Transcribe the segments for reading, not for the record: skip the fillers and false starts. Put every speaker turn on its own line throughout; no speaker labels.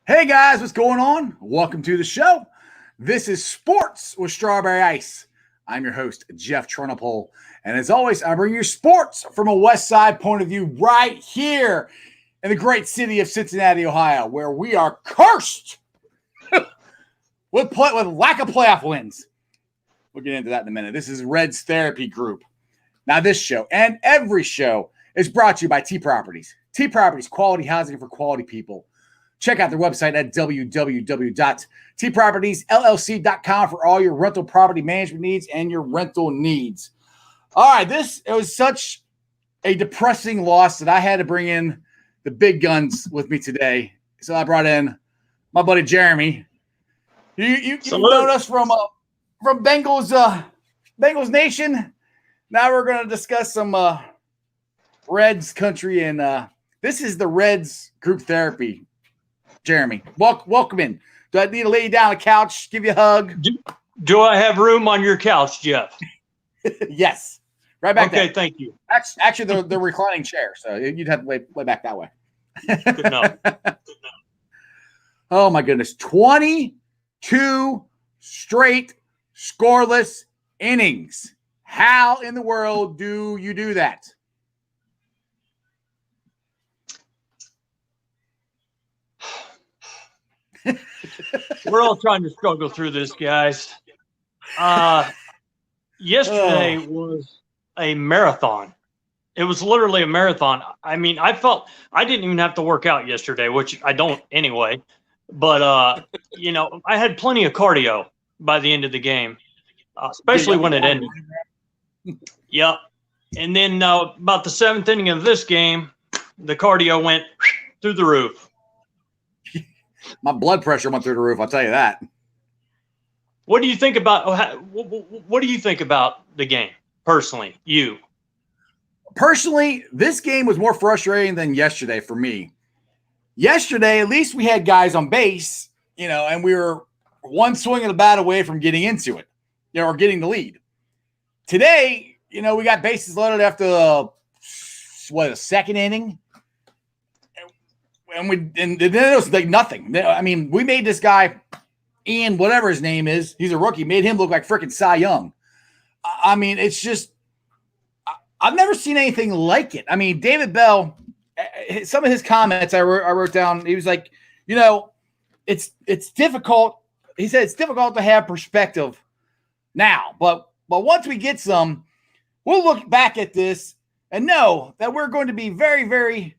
Hey guys, what's going on? Welcome to the show. This is Sports with Strawberry Ice. I'm your host, Jeff Trunapole. And as always, I bring you sports from a West Side point of view right here in the great city of Cincinnati, Ohio, where we are cursed with lack of playoff wins. We'll get into that in a minute. This is Reds Therapy Group. Now, this show and every show is brought to you by T Properties. T Properties, quality housing for quality people. Check out their website at www.tpropertiesllc.com for all your rental property management needs and your rental needs. All right, it was such a depressing loss that I had to bring in the big guns with me today. So I brought in my buddy Jeremy. You've known us from Bengals Nation. Now we're going to discuss some Reds country, and this is the Reds Group Therapy. Jeremy, welcome in. Do I need to lay you down on the couch, give you a hug?
Do I have room on your couch, Jeff?
Yes. Right back there.
Okay, thank you.
Actually, the reclining chair, so you'd have to lay back that way.
Good enough.
Oh, my goodness. 22 straight scoreless innings. How in the world do you do that?
We're all trying to struggle through this, guys. Yesterday was a marathon. It was literally a marathon. I mean, I felt I didn't even have to work out yesterday, which I don't anyway. But, I had plenty of cardio by the end of the game, especially when it ended. Yep. And then about the seventh inning of this game, the cardio went through the roof.
My blood pressure went through the roof, I'll tell you that.
What do you think about what do you think about the game, personally, you?
Personally, this game was more frustrating than yesterday for me. Yesterday, at least we had guys on base, and we were one swing of the bat away from getting into it, or getting the lead. Today, we got bases loaded after the second inning. And then it was like nothing. I mean, we made this guy, Ian, whatever his name is, he's a rookie, made him look like freaking Cy Young. I mean, it's just, I've never seen anything like it. I mean, David Bell, some of his comments I wrote down, he was like, it's difficult. He said it's difficult to have perspective now, but once we get some, we'll look back at this and know that we're going to be very, very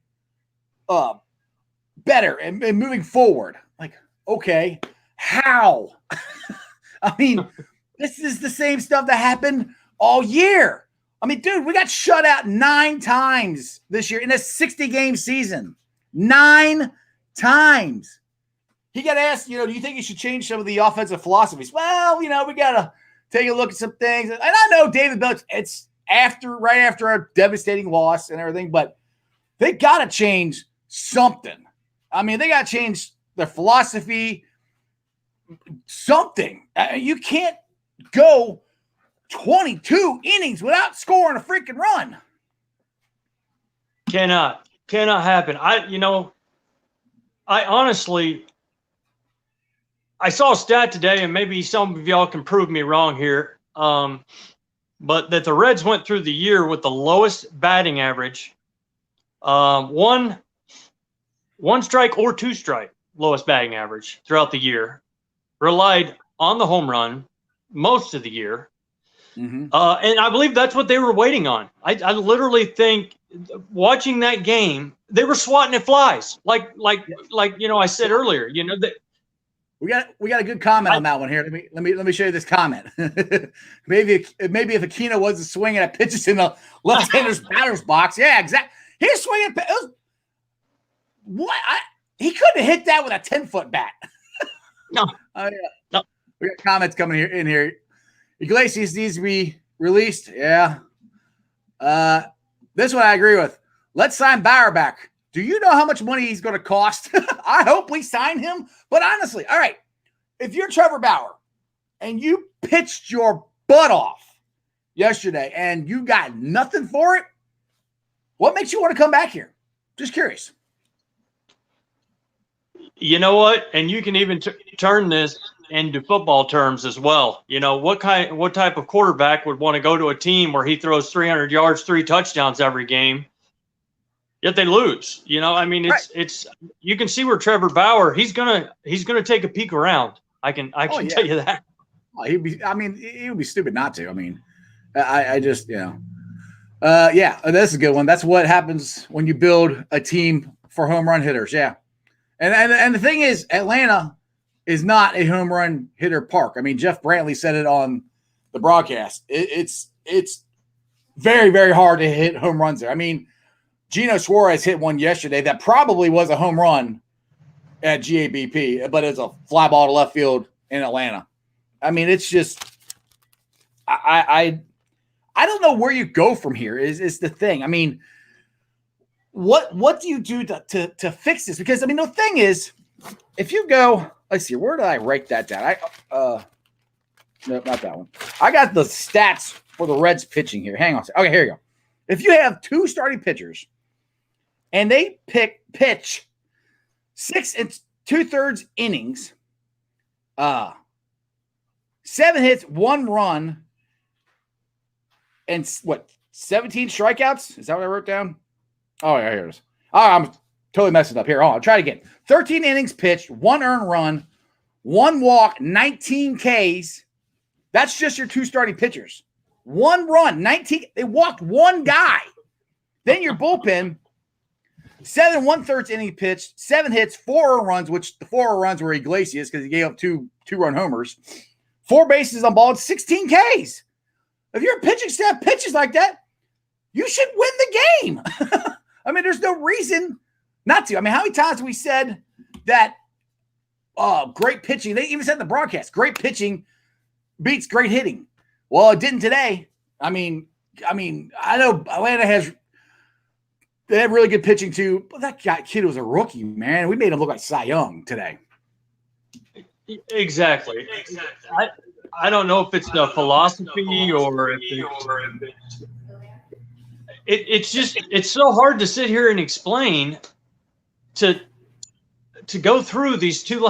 better and moving forward. Like, okay, how? I mean, this is the same stuff that happened all year. I mean, dude, we got shut out 9 times this year in a 60-game season. 9 times. He got asked, do you think you should change some of the offensive philosophies? Well, we got to take a look at some things. And I know David Bell, it's right after a devastating loss and everything, but they got to change something. I mean, they got to change their philosophy, something. You can't go 22 innings without scoring a freaking run.
Cannot happen. I honestly, I saw a stat today, and maybe some of y'all can prove me wrong here, but that the Reds went through the year with the lowest batting average, one strike or 2 strike lowest batting average throughout the year, relied on the home run most of the year. Mm-hmm. And I believe that's what they were waiting on. I literally think watching that game, they were swatting at flies. Like I said earlier, that
we got a good comment on that one here. Let me show you this comment. maybe if Aquino wasn't swinging at pitches in the left-hander's batter's box. Yeah, exactly. He's swinging he couldn't have hit that with a 10-foot bat.
No.
No. We got comments coming in here. Iglesias needs to be released. Yeah. This one I agree with. Let's sign Bauer back. Do you know how much money he's going to cost? I hope we sign him. But honestly, all right, if you're Trevor Bauer and you pitched your butt off yesterday and you got nothing for it, what makes you want to come back here? Just curious.
You know what? And you can even turn this into football terms as well. You know, what type of quarterback would want to go to a team where he throws 300 yards, 3 touchdowns every game, yet they lose? You know, I mean, it's you can see where Trevor Bauer, he's gonna take a peek around. I can tell you that.
Oh, he would be stupid not to. I mean, I just, yeah, that's a good one. That's what happens when you build a team for home run hitters. Yeah. And the thing is, Atlanta is not a home run hitter park. I mean, Jeff Brantley said it on the broadcast. It's very, very hard to hit home runs there. I mean, Gino Suarez hit one yesterday that probably was a home run at GABP, but it's a fly ball to left field in Atlanta. I mean, it's just I don't know where you go from here is the thing. I mean, what do you do to fix this? Because I mean, the thing is, if you go, let's see, where did I write that down? No, not that one. I got the stats for the Reds pitching here. Hang on. Okay, here you go. If you have 2 starting pitchers and they pitch 6 2/3 innings, 7 hits, 1 run, and 17 strikeouts? Is that what I wrote down? Oh, yeah, here it is. Oh, I'm totally messing up here. I'll try it again. 13 innings pitched, 1 earned run, 1 walk, 19 Ks. That's just your 2 starting pitchers. 1 run, 19. They walked 1 guy. Then your bullpen, 7 1/3 inning pitched, 7 hits, 4 earned runs, which the 4 earned runs were Iglesias because he gave up 2-run homers, 4 bases on balls, 16 Ks. If your pitching staff pitches like that, you should win the game. I mean, there's no reason not to. I mean, how many times have we said that great pitching? They even said in the broadcast, great pitching beats great hitting. Well, it didn't today. I mean, I know Atlanta they have really good pitching too, but that kid was a rookie, man. We made him look like Cy Young today.
Exactly. I don't know if it's the philosophy or if it's so hard to sit here and explain to go through these two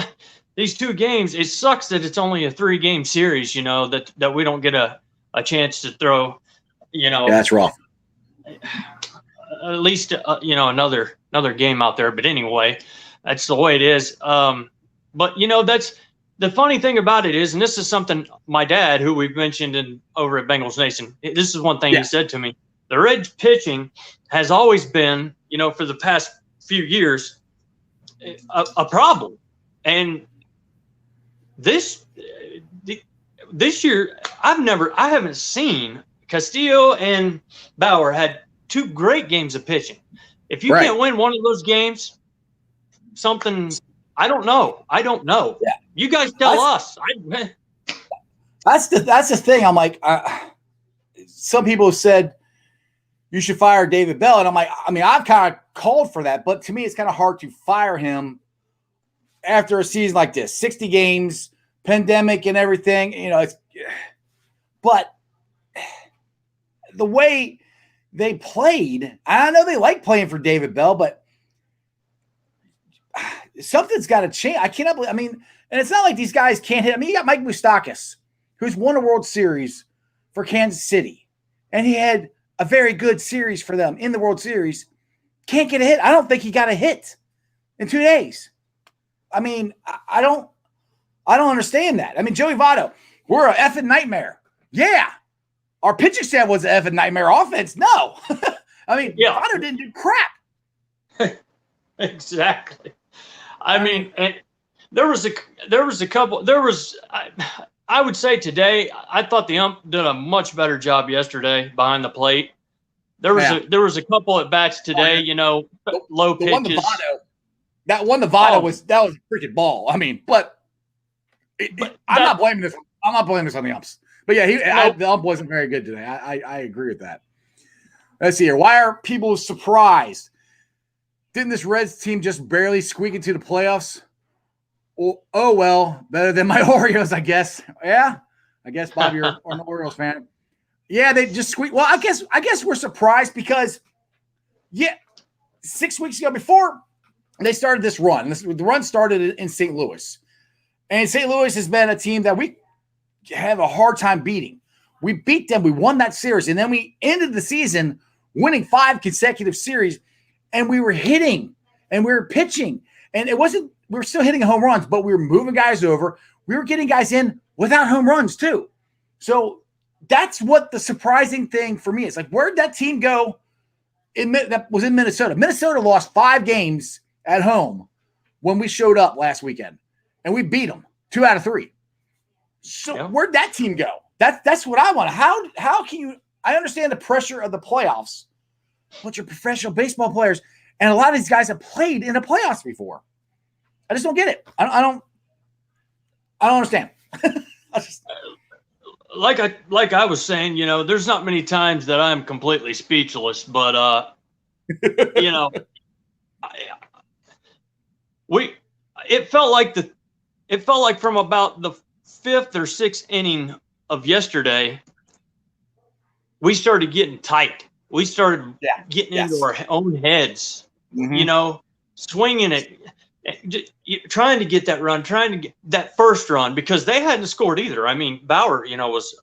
games. It sucks that it's only a 3-game series, that we don't get a chance to throw,
Yeah, that's rough.
At least, another game out there. But anyway, that's the way it is. But that's the funny thing about it is, and this is something my dad, who we've mentioned over at Bengals Nation, this is one thing he said to me. The Reds pitching has always been, for the past few years, a problem. And this year, I haven't seen Castillo and Bauer had 2 great games of pitching. If you can't win one of those games, something, I don't know. Yeah. You guys tell us.
That's the thing. I'm like, some people have said you should fire David Bell. And I'm like, I mean, I've kind of called for that, but to me, it's kind of hard to fire him after a season like this, 60 games, pandemic and everything, but the way they played, I know they like playing for David Bell, but something's got to change. I cannot believe, and it's not like these guys can't hit. I mean, you got Mike Moustakas, who's won a World Series for Kansas City, and he had a very good series for them in the World Series. Can't get a hit. I don't think he got a hit in 2 days. I mean, I don't understand that. I mean, Joey Votto, we're an effing nightmare. Yeah. Our pitching staff was an effing nightmare. Offense, no. I mean, Votto didn't do crap.
Exactly. I mean, and there was a couple. I would say today, I thought the ump did a much better job yesterday behind the plate. There was a couple at bats today, low pitches.
That one, the Votto was a freaking ball. I mean, I'm not blaming this. I'm not blaming this on the umps. But yeah, the ump wasn't very good today. I agree with that. Let's see here. Why are people surprised? Didn't this Reds team just barely squeak into the playoffs? Oh well, better than my Orioles, I guess. Yeah, I guess Bob, you're an Orioles fan. Yeah, they just squeaked. Well, I guess we're surprised because 6 weeks ago, before they started this run. The run started in St. Louis. And St. Louis has been a team that we have a hard time beating. We beat them. We won that series. And then we ended the season winning 5 consecutive series. And we were hitting and we were pitching. And it wasn't, we were still hitting home runs, but we were moving guys over. We were getting guys in without home runs too. So that's what the surprising thing for me is. Like, where'd that team go? That was in Minnesota. Minnesota lost 5 games at home when we showed up last weekend. And we beat them 2 out of 3. So where'd that team go? That's what I want. How can you? I understand the pressure of the playoffs, but you're professional baseball players, and a lot of these guys have played in the playoffs before. I just don't get it. I don't understand.
Like I was saying, there's not many times that I'm completely speechless, but it felt like from about the 5th or 6th inning of yesterday, we started getting tight. We started getting into our own heads, swinging it, trying to get that run, trying to get that first run, because they hadn't scored either. I mean, Bauer, was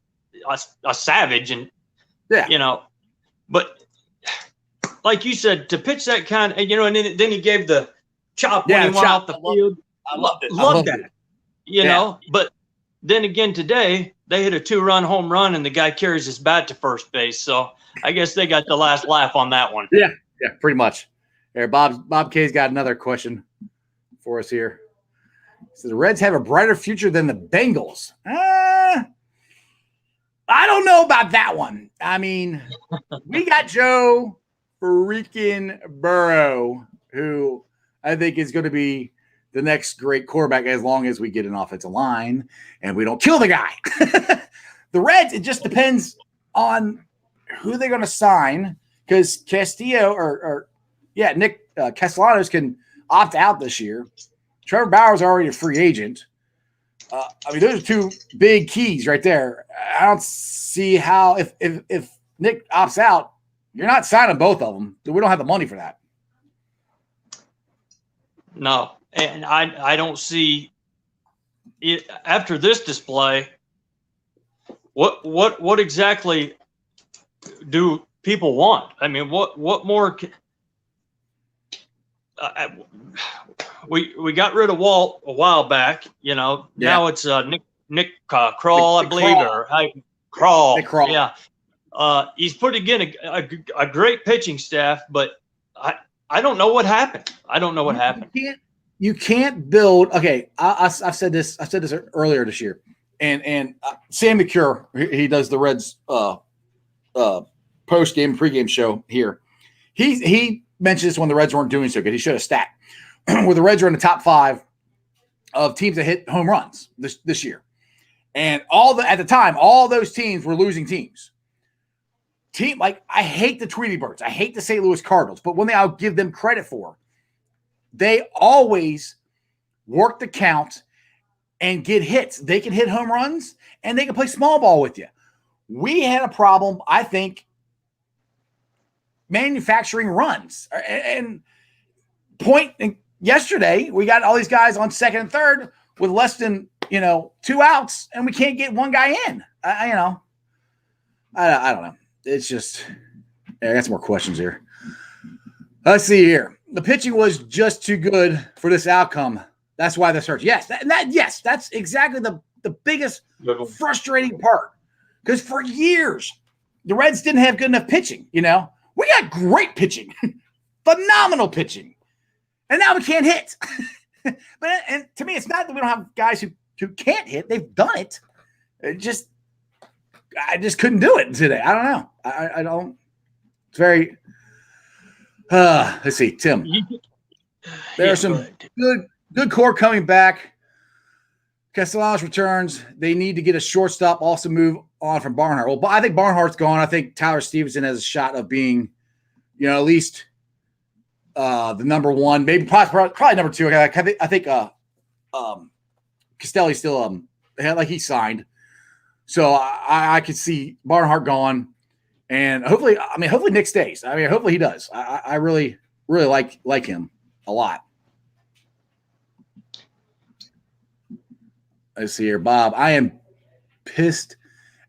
a savage, and but like you said, to pitch that kind of, and then he gave the chop when he went out the field.
I loved it.
Loved that. But then again today, they hit a 2-run home run and the guy carries his bat to first base. So I guess they got the last laugh on that one.
Yeah, pretty much. Here, Bob K's got another question for us here. So the Reds have a brighter future than the Bengals. I don't know about that one. I mean, we got Joe freaking Burrow, who I think is going to be the next great quarterback as long as we get an offensive line and we don't kill the guy. The Reds, it just depends on who they're going to sign, because Castillo Nick Castellanos can opt out this year. Trevor Bauer's already a free agent. Those are 2 big keys right there. I don't see how, if Nick opts out, you're not signing both of them. We don't have the money for that.
No, and I don't see it after this display. What exactly do people want? I mean, what more? We got rid of Walt a while back. Now it's Nick Kroll, I believe, or Kroll.
Nick Kroll.
Yeah, he's put again a great pitching staff, but I don't know what happened. I don't know what happened.
You can't build. Okay, I've said this. I said this earlier this year, and Sam McCure, he does the Reds post game, pregame show here. He mentioned this when the Reds weren't doing so good. He showed a stat where the Reds are in the top 5 of teams that hit home runs this year, and at the time, all those teams were losing teams. I hate the Tweety Birds. I hate the St. Louis Cardinals, but one thing I'll give them credit for, they always work the count and get hits. They can hit home runs and they can play small ball with you. We had a problem, I think, manufacturing runs. And yesterday, we got all these guys on second and third with less than 2 outs, and we can't get one guy in. I don't know. It's just, I got some more questions here. Let's see here. The pitching was just too good for this outcome. That's why this hurts. Yes, that's exactly the biggest frustrating part. Because for years, the Reds didn't have good enough pitching. We got great pitching, phenomenal pitching, and now we can't hit. And to me, it's not that we don't have guys who can't hit. They've done it. I just couldn't do it today. I don't know. I don't. It's very. Let's see, Tim. There are some good core coming back. Castellanos returns. They need to get a shortstop. Also move on from Barnhart. Well, I think Barnhart's gone. I think Tyler Stevenson has a shot of being, at least the number 1, maybe probably number 2. I think Castelli's still he signed. So I could see Barnhart gone, and hopefully Nick stays. Hopefully he does. I really like him a lot. Let's see here, Bob. I am pissed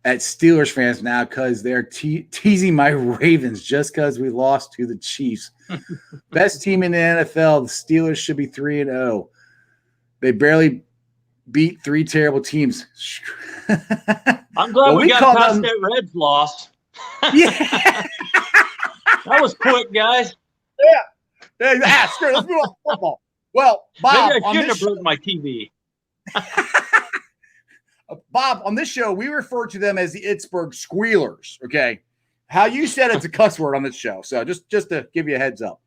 at Steelers fans now because they're teasing my Ravens just because we lost to the Chiefs. Best team in the NFL. The Steelers should be 3-0. They barely beat 3 terrible teams.
I'm glad we got past that Reds loss.
Yeah.
That was quick, guys.
Yeah. Screw it. Let's move on to football. Well, Bob,
maybe I shouldn't have broken my TV.
Bob, on this show, we refer to them as the Pittsburgh Squealers. Okay, how you said it's a cuss word on this show, so just to give you a heads up.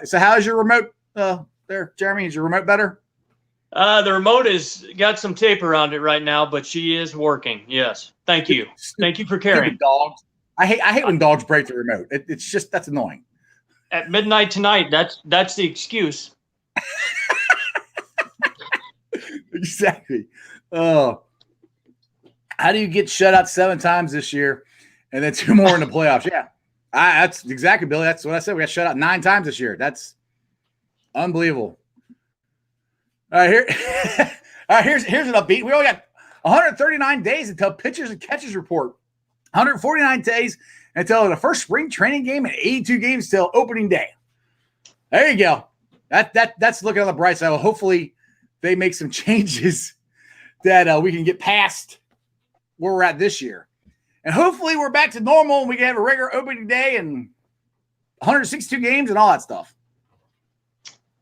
So, how's your remote there, Jeremy? Is your remote better?
The remote is got some tape around it right now, but she is working. Yes, thank you. Thank you for caring.
Dogs. I hate when dogs break the remote. It's just that's annoying.
At midnight tonight, that's the excuse.
Exactly. Oh, how do you get shut out 7 times this year, and then 2 more in the playoffs? Yeah, that's exactly, Billy. That's what I said. We got shut out 9 times this year. That's unbelievable. All right, here's an upbeat. We only got 139 days until pitchers and catchers report. 149 days until the first spring training game and 82 games till opening day. There you go. That's looking on the bright side. Well, hopefully they make some changes that we can get past where we're at this year. And hopefully we're back to normal and we can have a regular opening day and 162 games and all that stuff.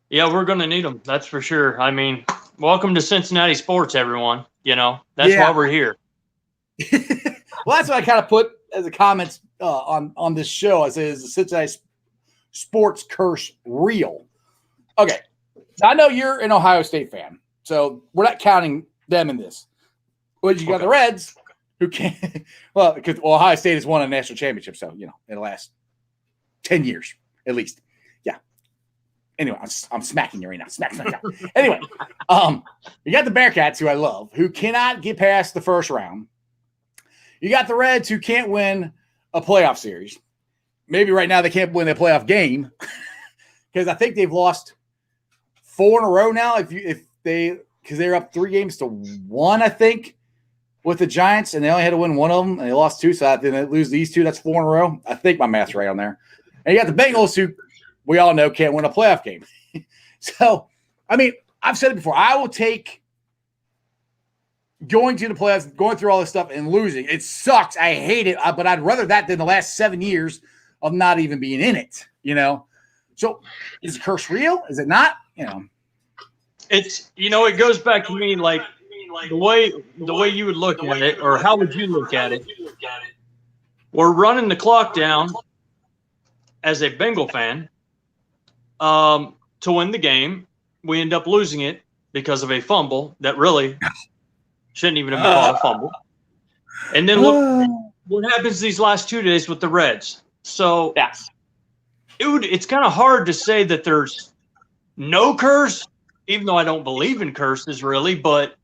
Yeah, we're going to need them. That's for sure. I mean, welcome to Cincinnati sports, everyone. That's why we're here.
Well, that's what I kind of put as a comment on this show. I say, is the Cincinnati sports curse real? Okay. I know you're an Ohio State fan, so we're not counting them in this. But you got the Reds, who can't. Well, because Ohio State has won a national championship, so in the last 10 years at least. Yeah. Anyway, I'm smacking you right now. Smack. Anyway, you got the Bearcats, who I love, who cannot get past the first round. You got the Reds, who can't win a playoff series. Maybe right now they can't win a playoff game because I think they've lost 4 in a row now. Because they're up 3-1, I think, with the Giants, and they only had to win 1 of them, and they lost 2. So then they lose these 2. That's 4 in a row. I think my math's right on there. And you got the Bengals, who we all know can't win a playoff game. So, I mean, I've said it before. I will take going to the playoffs, going through all this stuff, and losing. It sucks. I hate it, but I'd rather that than the last 7 years of not even being in it. So, is the curse real? Is it not?
It's it goes back to me like the way you would look at it, or how would you look at it? We're running the clock down as a Bengal fan to win the game. We end up losing it because of a fumble that really shouldn't even have been called a fumble. And then look what happens these last 2 days with the Reds. So it's kind of hard to say that there's no curse, even though I don't believe in curses really, but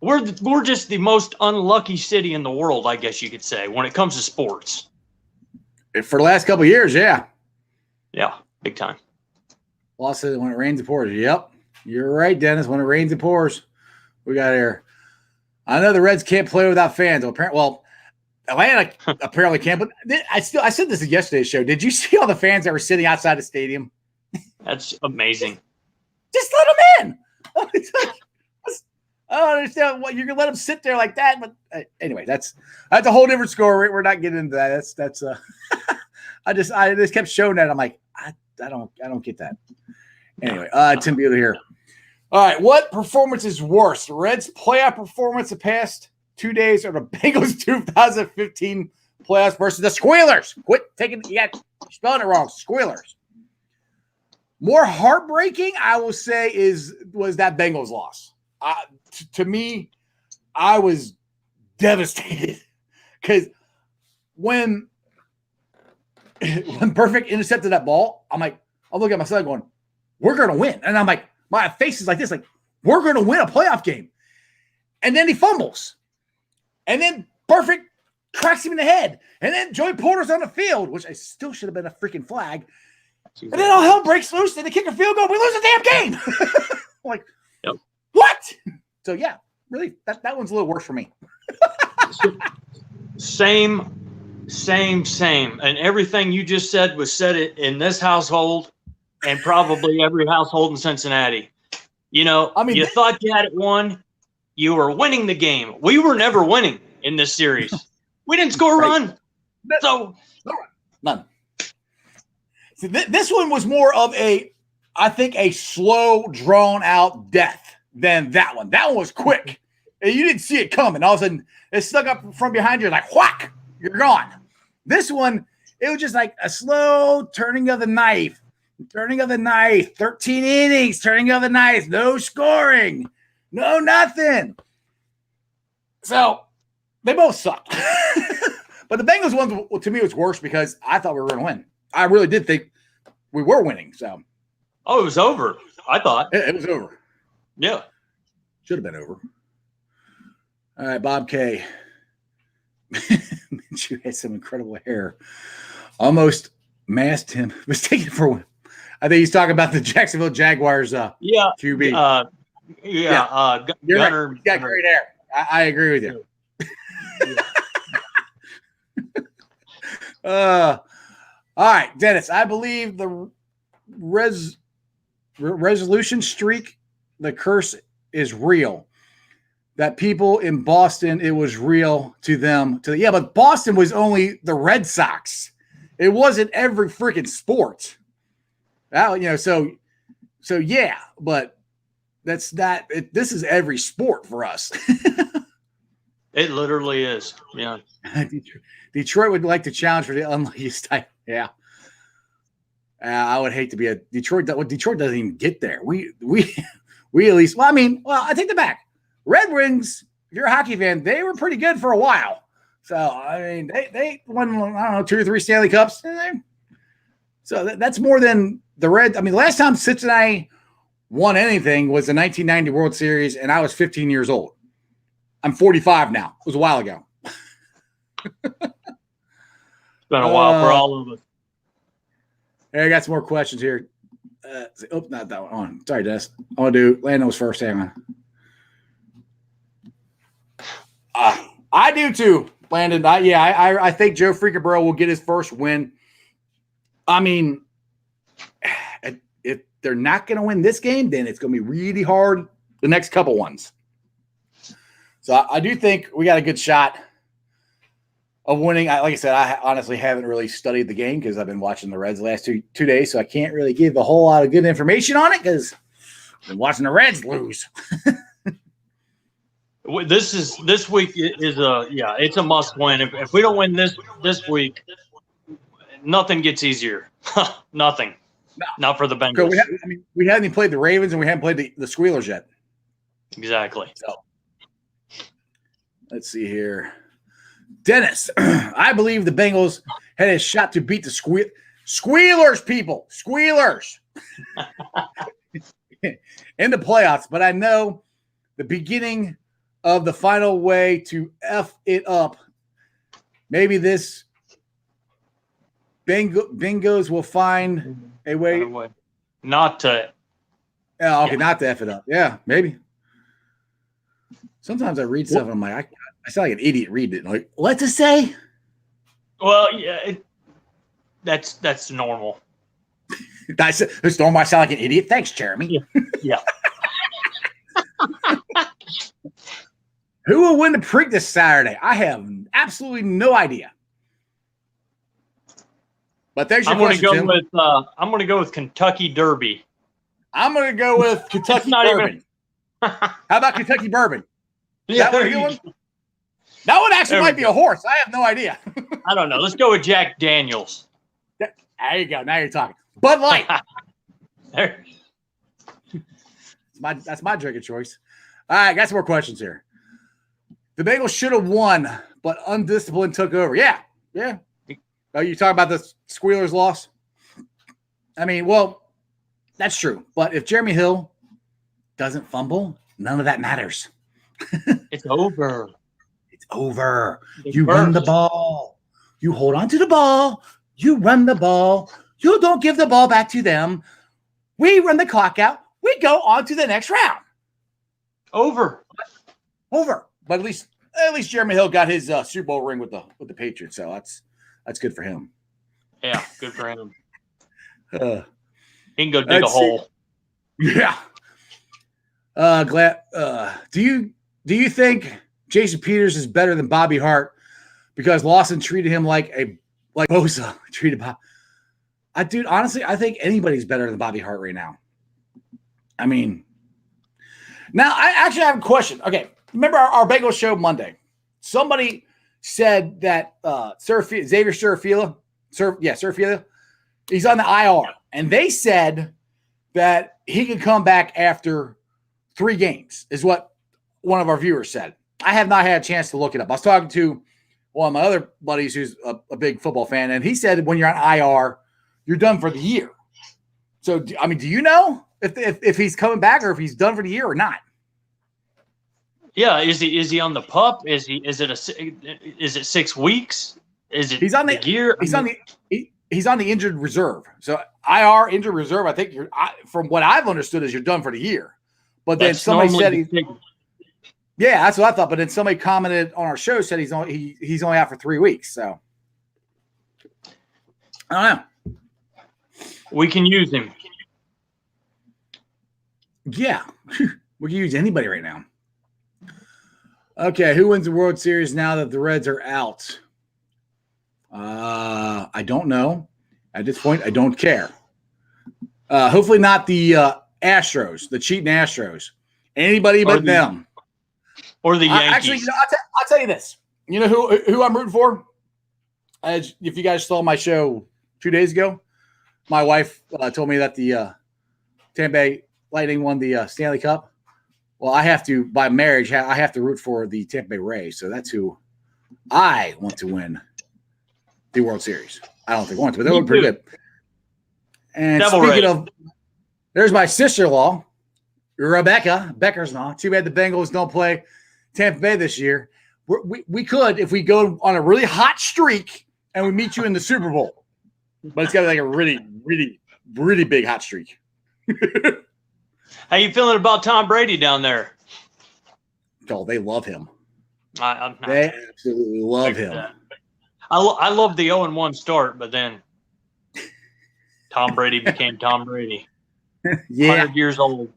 we're just the most unlucky city in the world, I guess you could say, when it comes to sports.
For the last couple of years, yeah.
Yeah, big time.
Law says when it rains, it pours. Yep. You're right, Dennis. When it rains, it pours. We got here. I know the Reds can't play without fans. Atlanta apparently can't, but I said this at yesterday's show. Did you see all the fans that were sitting outside the stadium?
That's amazing.
Just let them in. I don't understand what you're gonna let them sit there like that. But anyway, that's a whole different story. We're not getting into that. That's I just kept showing that. I'm like, I don't get that. Anyway, Tim Bueller here. All right, what performance is worse? The Reds' playoff performance the past 2 days, or the Bengals' 2015 playoffs versus the Squealers? Quit taking you got spelling it wrong. Squealers. More heartbreaking, I will say, was that Bengals loss. To me, I was devastated because when Perfect intercepted that ball, I'm looking at my son going, "We're gonna win," and I'm like, my face is like this, like we're gonna win a playoff game, and then he fumbles, and then Perfect cracks him in the head, and then Joey Porter's on the field, which I still should have been a freaking flag. And then all hell breaks loose, and they kick a field goal. We lose the damn game. Like,
Yep.
What? So yeah, really, that one's a little worse for me.
Same. And everything you just said was said in this household and probably every household in Cincinnati. You know,
I mean,
you thought you had it won. You were winning the game. We were never winning in this series. We didn't score a run. So
none. See, this one was more of I think a slow, drawn out death than that one. That one was quick. And you didn't see it coming. All of a sudden, it stuck up from behind you like whack, you're gone. This one, it was just like a slow turning of the knife. 13 innings, turning of the knife, no scoring, no nothing. So they both sucked. But the Bengals one, to me, was worse because I thought we were going to win. I really did think we were winning. So,
it was over. I thought
it was over.
Yeah,
should have been over. All right, Bob K. You had some incredible hair. Almost masked him. Mistaken for one. I think he's talking about the Jacksonville Jaguars. QB.
Gunner.
Right. He's got great hair. I agree with you. All right, Dennis. I believe the resolution streak, the curse is real. That people in Boston, it was real to them. But Boston was only the Red Sox. It wasn't every freaking sport. So yeah, but that's not. This is every sport for us.
It literally is. Yeah.
Detroit would like to challenge for the unluckiest type. Yeah. I would hate to be a Detroit. Detroit doesn't even get there. We at least. Well, I take that back. Red Wings, if you're a hockey fan, they were pretty good for a while. So, they won, 2 or 3 Stanley Cups. So that's more than the Red. The last time Cincinnati won anything was the 1990 World Series, and I was 15 years old. I'm 45 now. It was a while ago.
It's been a while for all of us.
Hey, I got some more questions here. Not that one. On. Sorry, Des. I want to do Lando's first. Hang on. I do too, Landon. I think Joe Freaking will get his first win. If they're not going to win this game, then it's going to be really hard the next couple ones. So I do think we got a good shot of winning. Like I said, I honestly haven't really studied the game because I've been watching the Reds the last two days, so I can't really give a whole lot of good information on it because I've been watching the Reds lose.
This week is it's a must win. If we don't win this week, nothing gets easier. Nothing. No. Not for the Bengals.
We haven't even played the Ravens and we haven't played the Squealers yet.
Exactly.
So let's see here. Dennis, I believe the Bengals had a shot to beat the Squealers, people. Squealers. In the playoffs, but I know the beginning of the final way to F it up. Maybe this Bengals will find a way
not to.
Yeah, okay, not to F it up. Yeah, maybe. Sometimes I read stuff and I'm like, I sound like an idiot reading it. Like, what's it say?
Well, yeah, that's normal.
It's normal. I sound like an idiot. Thanks, Jeremy.
Yeah.
Who will win the Preak this Saturday? I have absolutely no idea. But thanks for your question, Tim.
I'm going to go with Kentucky Derby.
I'm going to go with Kentucky Bourbon. How about Kentucky Bourbon?
Yeah,
that one a good one? That one actually might be a horse. I have no idea.
I don't know. Let's go with Jack Daniels.
There you go. Now you're talking. Bud Light. That's my drink of choice. All right, got some more questions here. The Bengals should have won, but undisciplined took over. Yeah. Oh, you talking about the Squealers loss? Well, that's true. But if Jeremy Hill doesn't fumble, none of that matters.
It's over.
It's over. You run the ball. You hold on to the ball. You run the ball. You don't give the ball back to them. We run the clock out. We go on to the next round.
Over.
But at least Jeremy Hill got his Super Bowl ring with the Patriots, so that's good for him.
Yeah, good for him. He can go dig a
see.
hole.
Yeah. Do you think Jason Peters is better than Bobby Hart because Lawson treated him like Bosa treated Bob? Dude, honestly, I think anybody's better than Bobby Hart right now. I mean, now I actually have a question. Okay, remember our Bengals show Monday? Somebody said that Xavier Serafila, he's on the IR, and they said that he could come back after 3 games, is what one of our viewers said. I have not had a chance to look it up. I was talking to one of my other buddies who's a big football fan, and he said when you're on IR, you're done for the year. So, I mean, do you know if he's coming back or if he's done for the year or not?
Yeah, is he on the pup? Is it 6 weeks? Is it
he's on the
year?
He's on the injured reserve. So IR injured reserve. I think from what I've understood is you're done for the year. But then somebody said yeah, that's what I thought. But then somebody commented on our show said he's only out for 3 weeks. So I don't know.
We can use him.
Yeah, we can use anybody right now. Okay, who wins the World Series now that the Reds are out? I don't know. At this point, I don't care. Hopefully not the Astros, the cheating Astros. Anybody but them.
Or the Yankees.
Actually, I'll tell you this. You know who I'm rooting for? If you guys saw my show 2 days ago, my wife told me that the Tampa Bay Lightning won the Stanley Cup. Well, I have to, by marriage, I have to root for the Tampa Bay Rays. So that's who I want to win the World Series. I don't think I want to, but they look pretty good. And speaking of, there's my sister-in-law, Rebecca Beckersnaw. Too bad the Bengals don't play Tampa Bay this year. We could if we go on a really hot streak and we meet you in the Super Bowl. But it's got to be like a really, really, really big hot streak.
How you feeling about Tom Brady down there?
Oh, they love him.
They
absolutely love him.
I love the 0-1 start, but then Tom Brady became Tom Brady.
Yeah.
100 years old.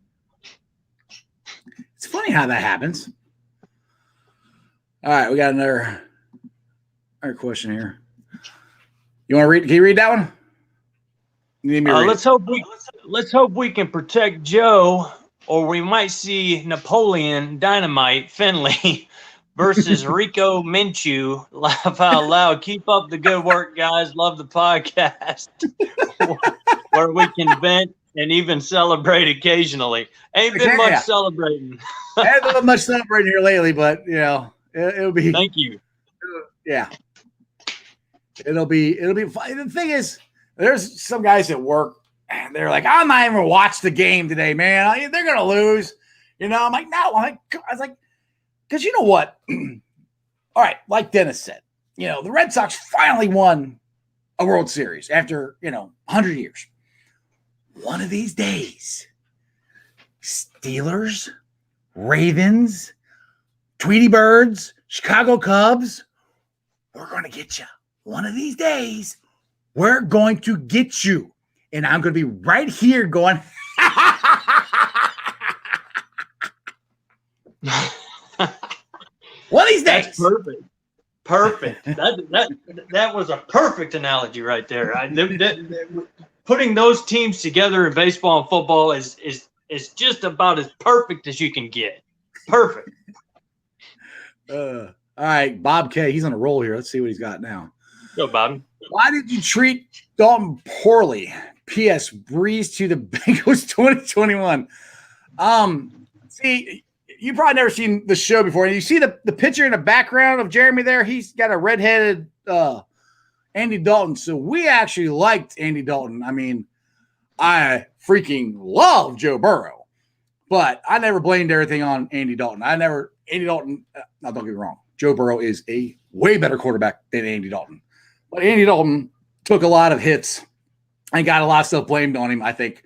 It's funny how that happens. All right, we got another question here. You want to read? Can you read that one?
Let's hope we can protect Joe, or we might see Napoleon Dynamite Finley versus Rico Minshew. Laugh out loud. Keep up the good work, guys. Love the podcast. Where we can vent and even celebrate occasionally. Ain't been much celebrating.
Haven't been much celebrating here lately, but it'll be.
Thank you.
Yeah. It'll be fun. The thing is, there's some guys at work and they're like, I'm not even watch the game today, man. They're gonna lose. I'm like, no. I was like, because you know what? All right, like Dennis said, the Red Sox finally won a World Series after 100 years. One of these days, Steelers, Ravens, Tweety Birds, Chicago Cubs, we're going to get you. One of these days, we're going to get you. And I'm going to be right here going, one of these days.
That's perfect. That was a perfect analogy right there. Putting those teams together in baseball and football is just about as perfect as you can get. Perfect.
All right, Bob K. He's on a roll here. Let's see what he's got now.
Go, Bob.
Why did you treat Dalton poorly? P.S. Breeze to the Bengals 2021. See, you probably never seen the show before. And you see the picture in the background of Jeremy there? He's got a redheaded Andy Dalton. So we actually liked Andy Dalton. I mean, I freaking love Joe Burrow. But I never blamed everything on Andy Dalton. Now don't get me wrong. Joe Burrow is a way better quarterback than Andy Dalton. But Andy Dalton took a lot of hits and got a lot of stuff blamed on him, I think,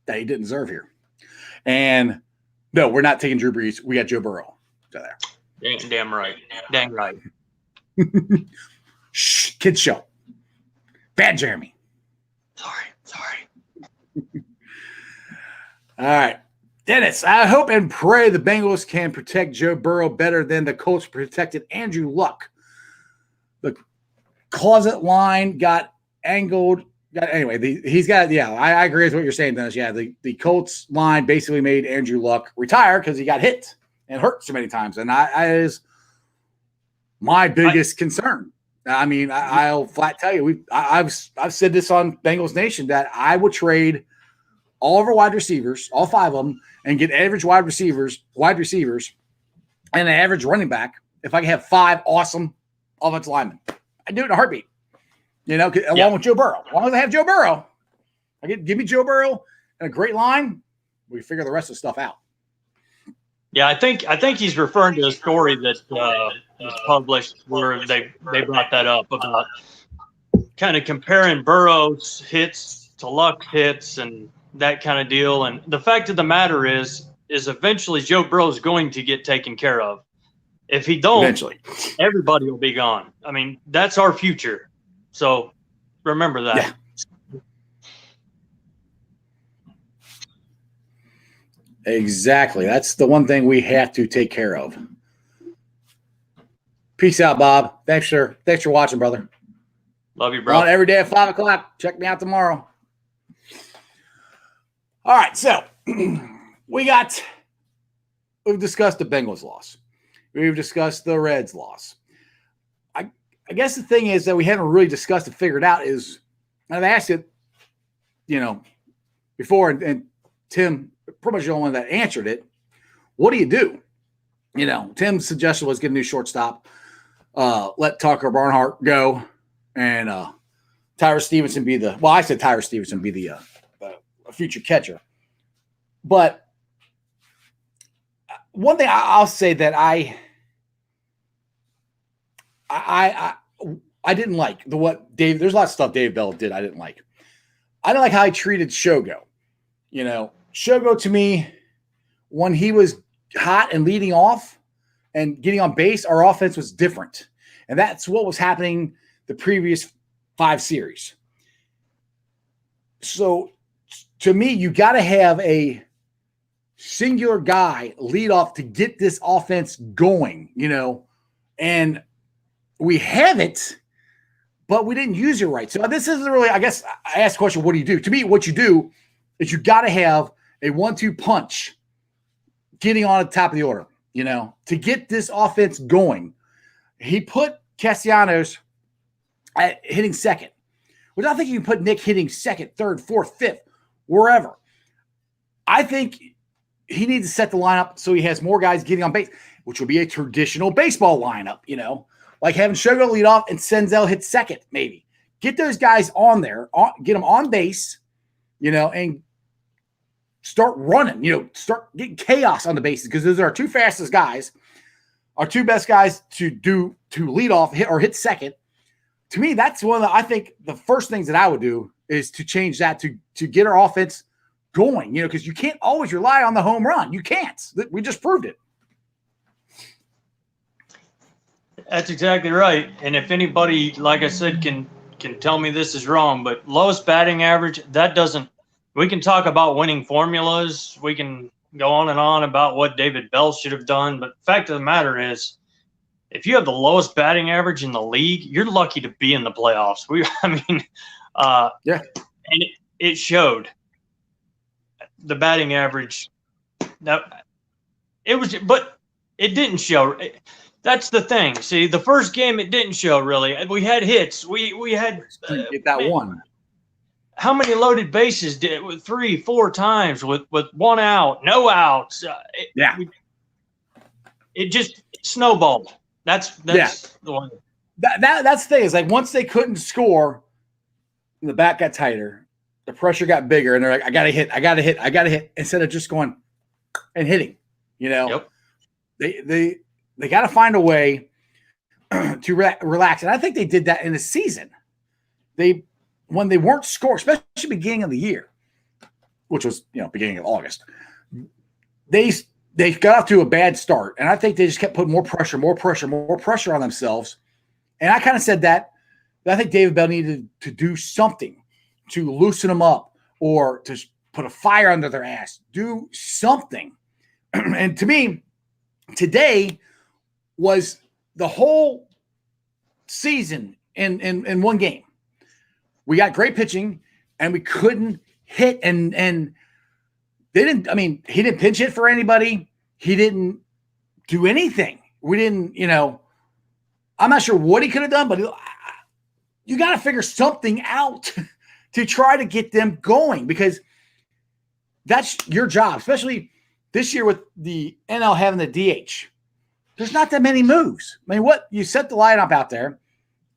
that he didn't deserve here. And No, we're not taking Drew Brees. We got Joe Burrow. So there.
Damn right. Dang right.
Shh, kids show. Bad Jeremy.
Sorry.
All right. Dennis, I hope and pray the Bengals can protect Joe Burrow better than the Colts protected Andrew Luck. The closet line got angled. He's got, I agree with what you're saying, Dennis. Yeah, the Colts line basically made Andrew Luck retire because he got hit and hurt so many times. And that is my biggest concern. I mean, I'll flat tell you, I've said this on Bengals Nation that I would trade all of our wide receivers, all 5 of them, and get average wide receivers, and an average running back if I could have 5 awesome offensive linemen. I'd do it in a heartbeat. Along with Joe Burrow. As long as I have Joe Burrow, give me Joe Burrow and a great line, we figure the rest of the stuff out.
Yeah, I think he's referring to a story that was published where they brought that up about kind of comparing Burrow's hits to Luck's hits and that kind of deal. And the fact of the matter is eventually Joe Burrow is going to get taken care of. If he don't,
eventually
everybody will be gone. I mean, that's our future. So remember that.
Yeah. Exactly. That's the one thing we have to take care of. Peace out, Bob. Thanks for watching, brother.
Love you, bro.
On every day at 5 o'clock. Check me out tomorrow. All right, so we've discussed the Bengals loss. We've discussed the Reds loss. I guess the thing is that we haven't really discussed and figured out is, and I've asked it, before, and Tim pretty much the only one that answered it. What do you do? Tim's suggestion was get a new shortstop, let Tucker Barnhart go, and Tyra Stevenson be I said Tyra Stevenson be the future catcher. But one thing I'll say that I didn't like there's a lot of stuff Dave Bell did I didn't like. I didn't like how he treated Shogo. Shogo to me, when he was hot and leading off and getting on base, our offense was different. And that's what was happening the previous 5 series. So to me, you got to have a singular guy lead off to get this offense going, and we have it, but we didn't use it right. So this isn't really, I guess I asked the question, what do you do? To me, what you do is you got to have a 1-2 punch getting on the top of the order, to get this offense going. He put Castellanos at hitting second, which I think you can put Nick hitting second, third, fourth, fifth, wherever. I think he needs to set the lineup so he has more guys getting on base, which will be a traditional baseball lineup, like having Shogo lead off and Senzel hit second, maybe. Get those guys on there, get them on base, and start running, start getting chaos on the bases, because those are our 2 fastest guys, our 2 best guys to lead off, hit second. To me, that's I think the first things that I would do is to change that to get our offense going, because you can't always rely on the home run. You can't. We just proved it.
That's exactly right. And if anybody, like I said, can tell me this is wrong, but lowest batting average, we can talk about winning formulas. We can go on and on about what David Bell should have done. But the fact of the matter is, if you have the lowest batting average in the league, you're lucky to be in the playoffs. Yeah. And it showed. The batting average, but it didn't show. That's the thing. See, the first game it didn't show really. We had hits. We had
get that one.
How many loaded bases did with 3-4 times with 1 out, no outs? It just snowballed. That's the one.
That's the thing is, like, once they couldn't score, the bat got tighter. The pressure got bigger, and they're like, I got to hit, instead of just going and hitting, Yep. They got to find a way to relax. And I think they did that in the season. When they weren't scoring, especially beginning of the year, which was, beginning of August, they they got off to a bad start, and I think they just kept putting more pressure on themselves. And I kind of said that I think David Bell needed to do something to loosen them up or to put a fire under their ass, do something. And to me, today was the whole season in one game. We got great pitching, and we couldn't hit, and they didn't. I mean, he didn't pinch hit for anybody. He didn't do anything. We didn't. I'm not sure what he could have done, but you got to figure something out to try to get them going, because that's your job, especially this year with the NL having the DH. There's not that many moves. I mean, what you set the lineup out there,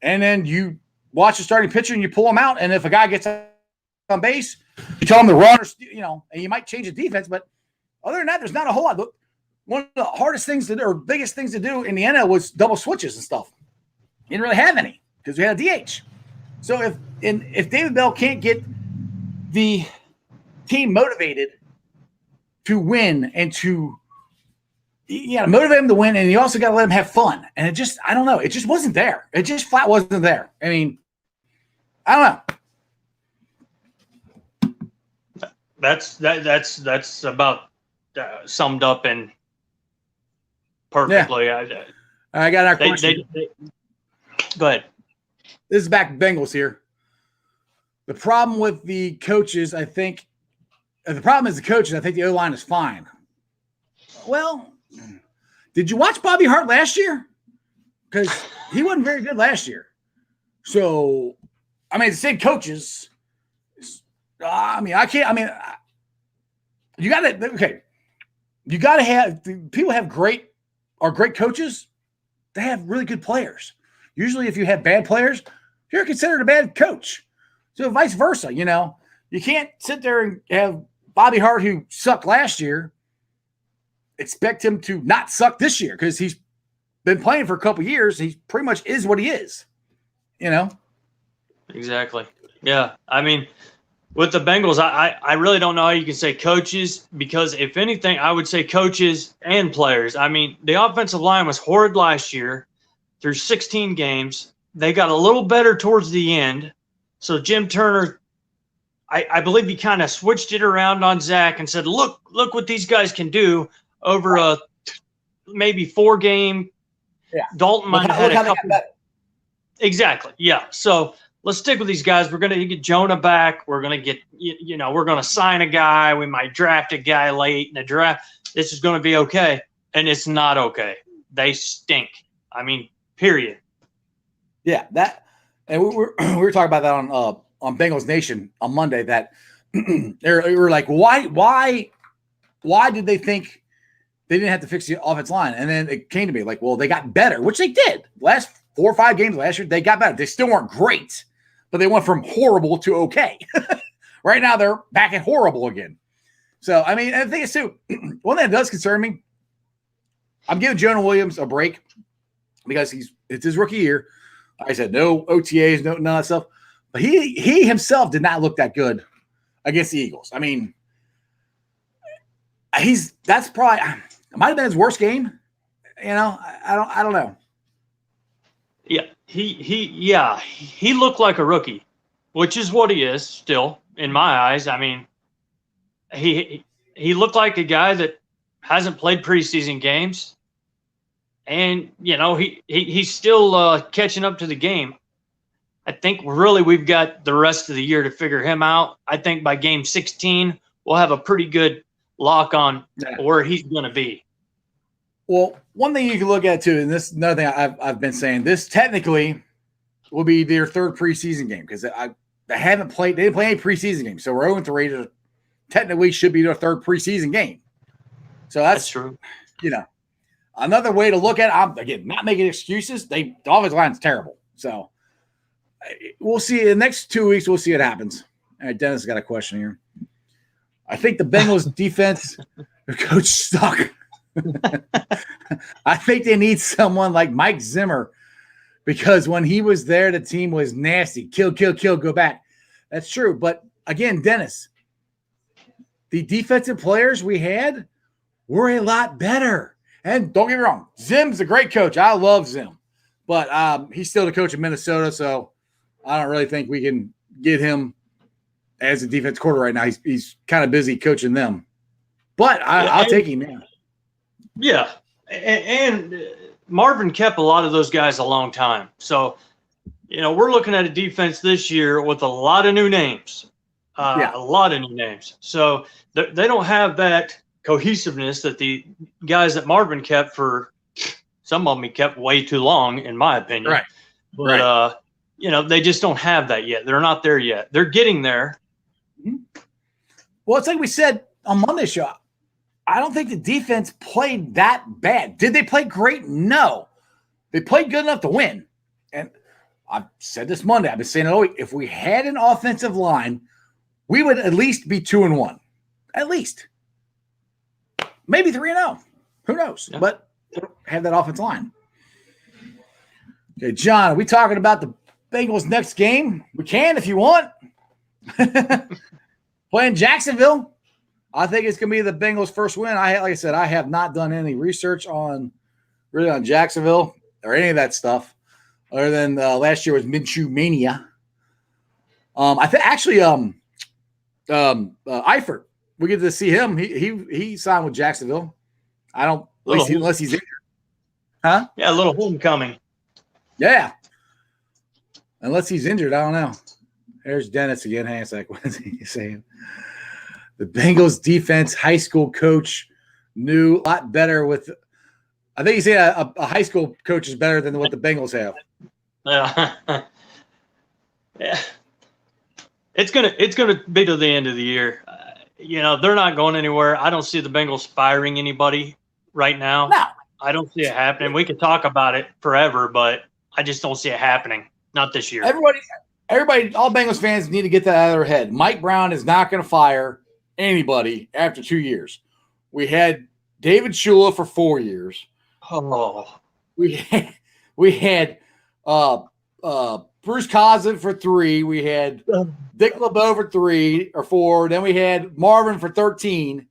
and then you watch the starting pitcher and you pull him out. And if a guy gets on base, you tell him to run, or, and you might change the defense. But other than that, there's not a whole lot. One of the hardest things to do, or biggest things to do in the NL, was double switches and stuff. You didn't really have any because we had a DH. So if David Bell can't get the team motivated to win, and you got to motivate them to win, and you also got to let them have fun. And I don't know. It just wasn't there. It just flat wasn't there. I mean, I don't know.
That's about summed up in perfectly.
Yeah. I got our question.
Go ahead.
This is back Bengals here. The problem with the coaches, I think, the problem is the coaches. I think the O-line is fine. Well, did you watch Bobby Hart last year? Because he wasn't very good last year. So, I mean, the same coaches. I can't. I mean, you got to. Okay, you got to have people have great coaches. They have really good players. Usually, if you have bad players, you're considered a bad coach. So, vice versa. You can't sit there and have Bobby Hart, who sucked last year, expect him to not suck this year, because he's been playing for a couple of years. He pretty much is what he is.
Exactly. Yeah. I mean, with the Bengals, I really don't know how you can say coaches, because if anything, I would say coaches and players. I mean, the offensive line was horrid last year through 16 games. They got a little better towards the end. So Jim Turner, I believe he kind of switched it around on Zach and said, look what these guys can do over a maybe 4-game. Yeah. Dalton might have had a couple. Exactly. Yeah. So let's stick with these guys. We're going to get Jonah back. We're going to get, we're going to sign a guy. We might draft a guy late in the draft. This is going to be okay. And it's not okay. They stink. I mean, period.
Yeah. And we were talking about that on Bengals Nation on Monday, that they were like, why did they think they didn't have to fix the offensive line? And then it came to me like, well, they got better, which they did. Last 4 or 5 games last year, they got better. They still weren't great, but they went from horrible to okay. Right now, they're back at horrible again. So, I mean, and the thing is, too, one thing that does concern me, I'm giving Jonah Williams a break because it's his rookie year. Like I said, no OTAs, none of that stuff. But he himself did not look that good against the Eagles. I mean, that's probably it might have been his worst game. I don't know.
Yeah, he looked like a rookie, which is what he is still in my eyes. I mean, he looked like a guy that hasn't played preseason games, and he's still catching up to the game. I think really we've got the rest of the year to figure him out. I think by game 16 we'll have a pretty good lock on where he's going to be.
Well, one thing you can look at too, and this is another thing I've been saying, this technically will be their 3rd preseason game, because they didn't play any preseason games. So we're 0-3. Technically should be their 3rd preseason game. So that's
true.
Another way to look at it, I'm again not making excuses. The offensive line is terrible. So we'll see. In the next 2 weeks, we'll see what happens. All right, Dennis got a question here. I think the Bengals defense coach suck. I think they need someone like Mike Zimmer, because when he was there, the team was nasty. Kill, go back. That's true. But again, Dennis, the defensive players we had we're a lot better. And don't get me wrong, Zim's a great coach. I love Zim. But he's still the coach of Minnesota, so I don't really think we can get him as a defense coordinator right now. He's kind of busy coaching them. But I'll take him now.
Yeah. And Marvin kept a lot of those guys a long time. So, we're looking at a defense this year with a lot of new names. A lot of new names. So they don't have that cohesiveness that the guys that Marvin kept for some of them he kept way too long, in my opinion.
Right.
But, they just don't have that yet. They're not there yet. They're getting there.
Well, it's like we said on Monday's show. I don't think the defense played that bad. Did they play great? No. They played good enough to win. And I've said this Monday. I've been saying it all week. If we had an offensive line, we would at least be 2-1. At least. Maybe 3-0. Who knows? Yeah. But they don't have that offensive line. Okay, John, are we talking about the Bengals' next game? We can if you want. Playing Jacksonville. I think it's going to be the Bengals' first win. Like I said, I have not done any research on Jacksonville or any of that stuff, other than last year was Minshew Mania. I think actually Eifert, we get to see him. He signed with Jacksonville. I don't unless he's injured. Huh?
Yeah, a little homecoming.
Yeah. Unless he's injured, I don't know. There's Dennis again. Hang on a sec. What is he saying? The Bengals defense high school coach knew a lot better with – I think he said a high school coach is better than what the Bengals have.
Yeah. Yeah. It's gonna be to the end of the year. They're not going anywhere. I don't see the Bengals firing anybody right now.
No.
I don't see it happening. We could talk about it forever, but I just don't see it happening. Not this year.
Everybody, all Bengals fans need to get that out of their head. Mike Brown is not going to fire anybody after 2 years. We had David Shula for 4 years.
Oh.
We had Bruce Cousin for 3. We had Dick LeBeau for 3 or 4. Then we had Marvin for 13.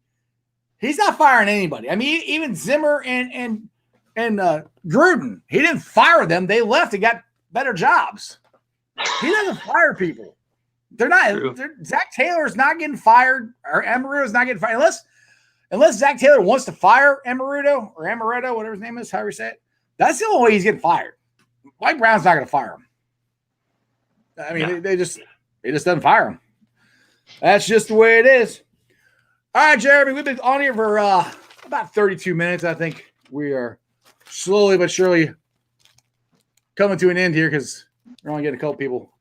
He's not firing anybody. I mean, even Zimmer and Gruden, he didn't fire them. They left and got better jobs. He doesn't fire people. They're not. Zach Taylor's not getting fired, or Amaruto's not getting fired unless Zach Taylor wants to fire Amaruto or Amaretto, whatever his name is, however you say it. That's the only way he's getting fired. Mike Brown's not going to fire him. I mean, they just doesn't fire him. That's just the way it is. All right, Jeremy, we've been on here for about 32 minutes. I think we are slowly but surely coming to an end here because we're only getting a couple people.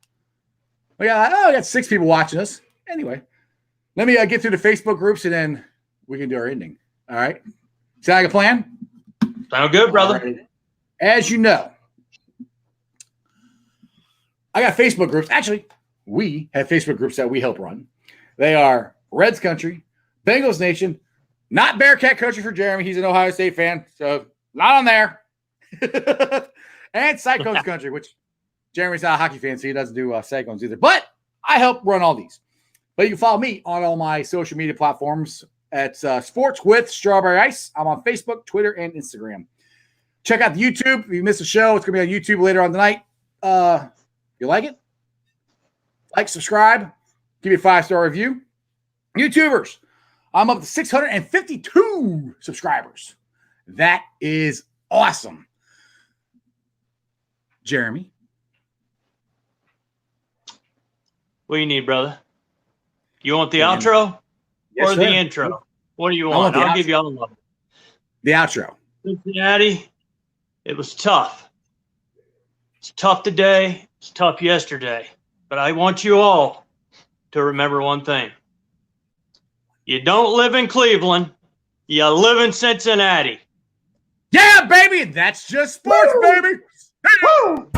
We got 6 people watching us. Anyway, let me get through the Facebook groups and then we can do our ending. All right? Sound like a plan?
Sound good, brother.
Right. As you know, I got Facebook groups. Actually, we have Facebook groups that we help run. They are Reds Country, Bengals Nation, not Bearcat Country for Jeremy. He's an Ohio State fan, so not on there. And Cyclones Country, which Jeremy's not a hockey fan, so he doesn't do Cyclones either. But I help run all these. But you can follow me on all my social media platforms at Sports with Strawberry Ice. I'm on Facebook, Twitter, and Instagram. Check out the YouTube. If you missed the show, it's going to be on YouTube later on tonight. You like it? Like, subscribe, give me a 5-star review. YouTubers, I'm up to 652 subscribers. That is awesome. Jeremy?
What do you need, brother? You want the outro or the intro? What do you want? I'll give you all of them.
The outro.
Cincinnati, it was tough. It's tough today. It's tough yesterday. But I want you all to remember one thing. You don't live in Cleveland. You live in Cincinnati.
Yeah, baby. That's just sports, baby. Woo!